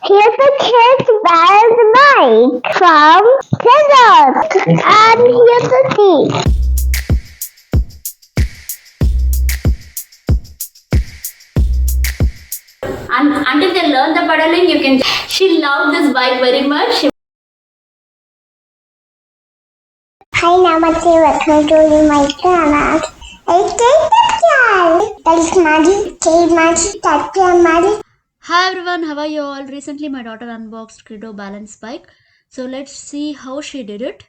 Here's the kids' balance bike from Kriddo. And here's the seat. And until they learn the pedaling, you can. She loved this bike very much. Hi, Namaste. Welcome to my channel. Hi everyone, how are you all? Recently, my daughter unboxed Kriddo balance bike. So let's see how she did it.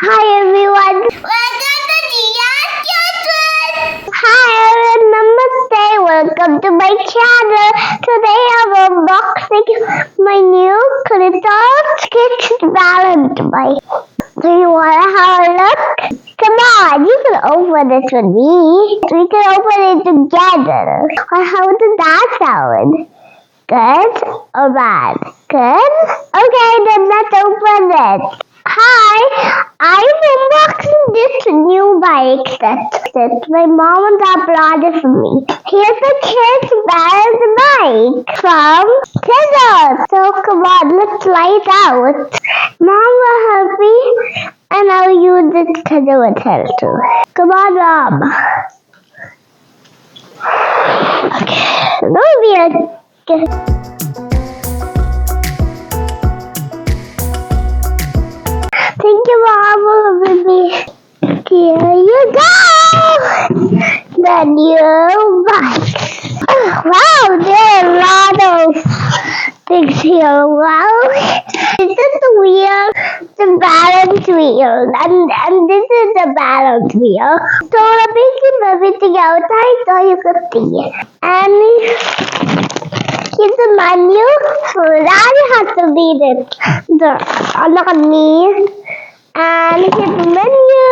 Hi everyone. Welcome to JiaSasyaSiri. Hi everyone. Namaste. Welcome to my channel. Today I'm unboxing my new Kriddo kids balance bike. Do you want to have a look? Come on, you can open it with me. We can open it together. Or how does that sound? Good or bad? Good? Okay, then let's open it. Hi, I'm unboxing this new bike that my mom and dad brought it for me. Here's the kids' balance bike from Kriddo. So come on, let's try it out. Mom will help me and I'll use it Kriddo with her too. Come on, Mom. Okay, that'll be a Thank you, Mom, for me. Here you go! The new bike. Oh, wow, there are a lot of things here. Wow. This is the wheel, the balance wheel, and this is the balance wheel. So I'm making everything outside so you can see. And here's the menu. So that has to be look at me. And here's the menu.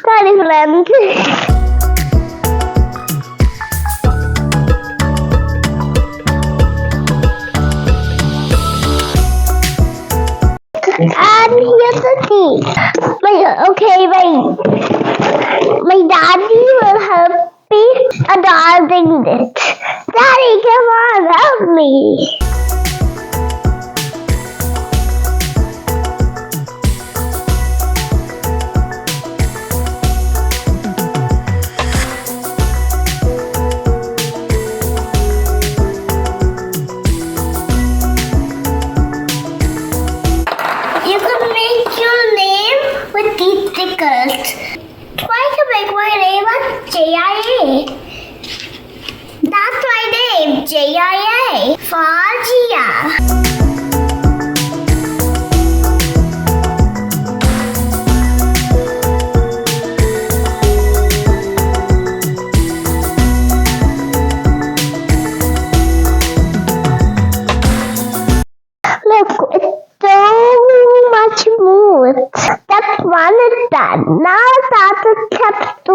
Sorry, friends. And here's the seat. My daddy will help me adorning this. Daddy, come on, help me. You can make your name with these stickers. Try to make my name as JIA. That's my name, JIA, for Jia. Look, it's so much smooth. Step 1 is done. Now start with step 2.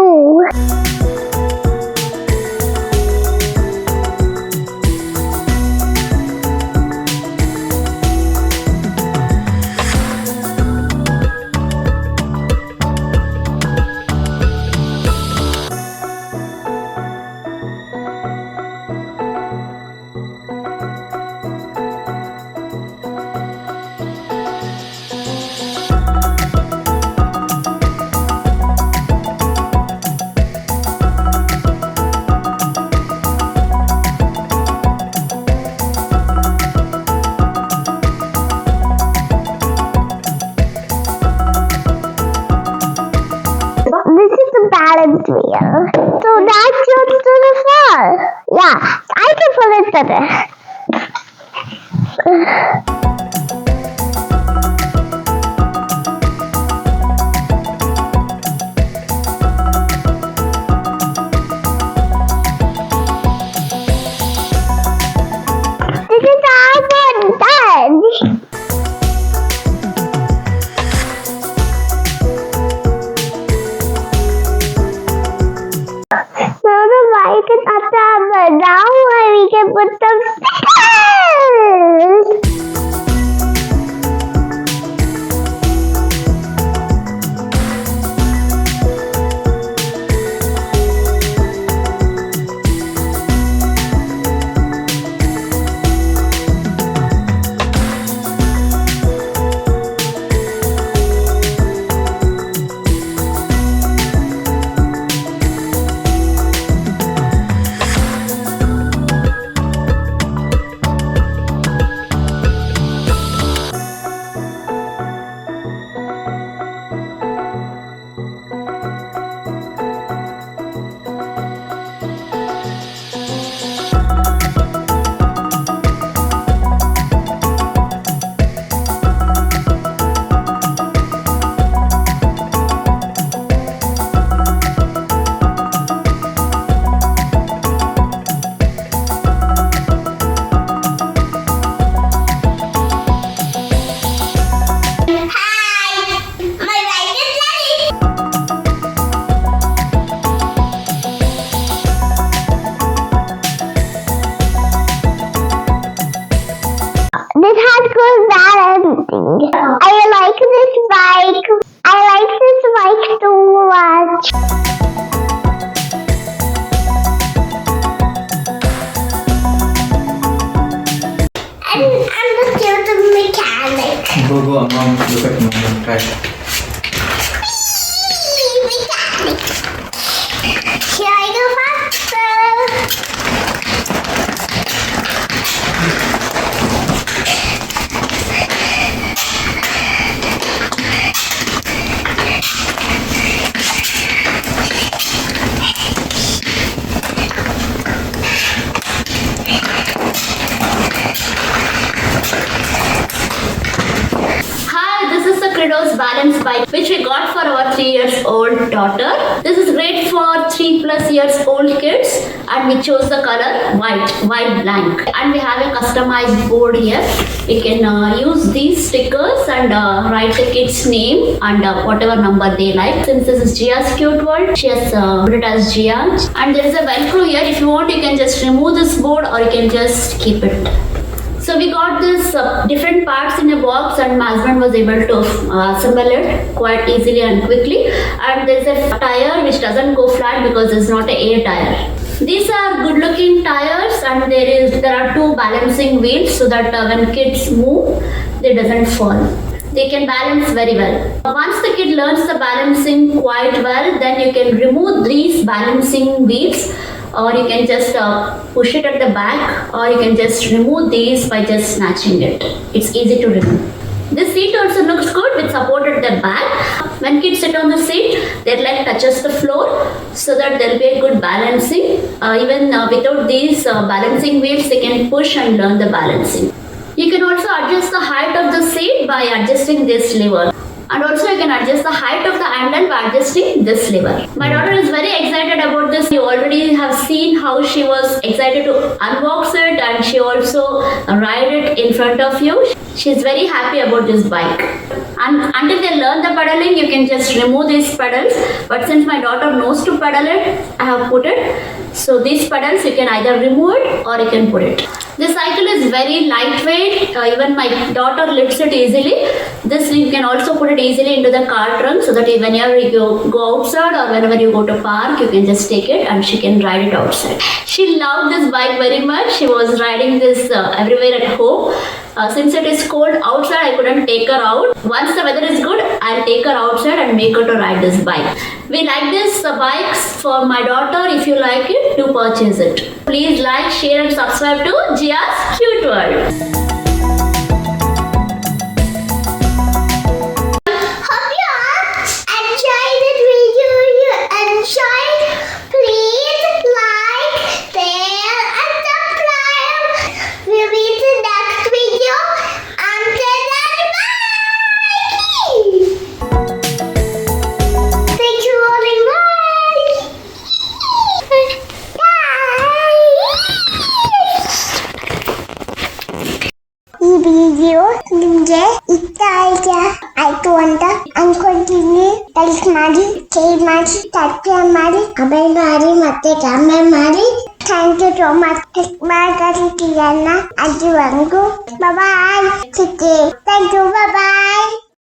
This is the balance wheel. So that goes to the floor. Yeah, I can pull it to this. This is all done. Now the bike is at the now we can put some stickers. something. I like this bike. I like this bike too much. I'm the cute mechanic. Go, mom. Look at mom. Try. Mechanic. Here I go faster. Kriddo's balance bike, which we got for our 3 years old daughter. This is great for 3+ years old kids, and we chose the color white blank. And we have a customized board here. We can use these stickers and write the kid's name and whatever number they like. Since this is Jias Cute World, she has put it as Jias. And there is a Velcro here. If you want, you can just remove this board or you can just keep it. So we got this different parts in a box, and my husband was able to assemble it quite easily and quickly. And there's a tire which doesn't go flat because it's not an air tire. These are good looking tires, and there are 2 balancing wheels so that when kids move, they doesn't fall. They can balance very well. Once the kid learns the balancing quite well, then you can remove these balancing wheels, or you can just push it at the back, or you can just remove these by just snatching it. It's easy to remove. This seat also looks good with support at the back. When kids sit on the seat, their leg touches the floor so that there will be a good balancing. Even without these balancing wheels, they can push and learn the balancing. You can also adjust the height of the seat by adjusting this lever. And also you can adjust the height of the handle by adjusting this lever. My daughter is very excited about this. You already have seen how she was excited to unbox it, and she also ride it in front of you. She's very happy about this bike. And until they learn the pedaling, you can just remove these pedals. But since my daughter knows to pedal it, I have put it. So these pedals, you can either remove it or you can put it. This cycle is very lightweight. Even my daughter lifts it easily. This you can also put it easily into the car trunk, so that whenever you go outside or whenever you go to park, you can just take it and she can ride it outside. She loved this bike very much. She was riding this everywhere at home. Since it is cold outside, I couldn't take her out. Once the weather is good, I'll take her outside and make her to ride this bike. We like this bikes for my daughter. If you like it, do purchase it. Please like, share and subscribe to Jias Cute World. Hope you all enjoyed this video. You enjoyed. Please like, share and subscribe. We'll meet in the next video. Until then, bye. Thank you all very much. ಈ video ನಿಮಗೆ ಇಷ್ಟ ಆಯ್ತಾ ಆಯ್ತು ಅಂತ ಅನ್ಕೊಂತೀನಿ. Like ಮಾಡಿ, share ಮಾಡಿ, subscribe ಮಾಡಿ, ಕಮೆಂಟ್ ಮಾಡಿ ಮತ್ತೆ ಕಾಮೆಂಟ್ ಮಾಡಿ. Thank you so much. ಮಾತಾಡ್ತೀರನ್ನ ಅಲ್ಲಿವರೆಗೂ ಬಾಯ್.